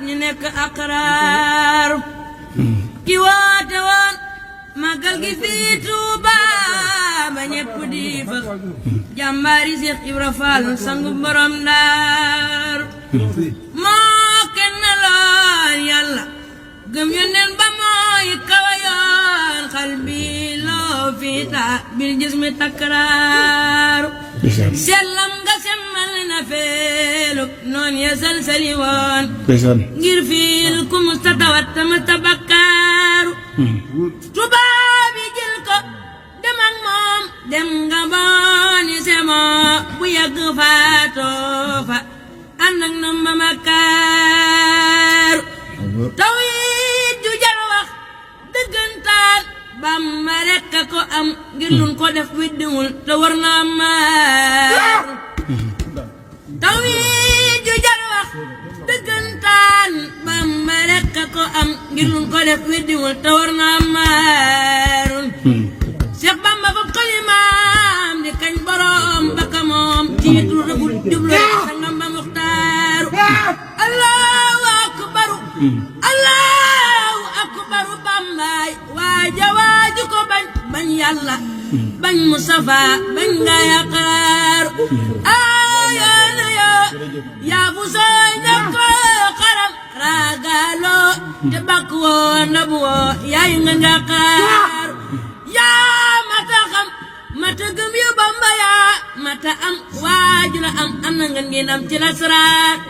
ñu nekk aqraar ki woote woon magal gi fii Tuuba ba ñépp di fa jàmbaari Seex Ibra Faal sangu borom Ndar moo kenn lool yàlla gëm yónneen ba mooy kawayoon xal bi loo fiita bil jismi takraaru sellam nga semmal na feeluk noon ya salsali woon ngir fiil ku mustatawat ta mustabakkaaru tubaab yi jël ko dem ak moom dem nga booni semoo bu yàgg faatoo fa ànd ak na mamakaaru taw yi ju jar wax dëggantaan Bamba rekk a ko am ngir luñ ko def widdiwul te war na maar taw yi ju jar wax dëggantaan Bamba rekk a ko am ngir luñ ko def widdiwul te war na maarun Seex Bamba fab xalimaam di kañ borom baka moom tiitu rëbul jublu sangam ba muxtaaru Allahu akbaru Allahu akbaru Bambaay waaja waaju ko bañ yàlla bañ Mustafa bañ nga yaqaaru ayaana yaa fu sooy ñakko xaram raagaaloo te bakk woo nabu woo yaay nga njaqaaru yaa mata xam mata gëm yu Bamba yaa mata am waaju la am na nga ngeen am ci la saraat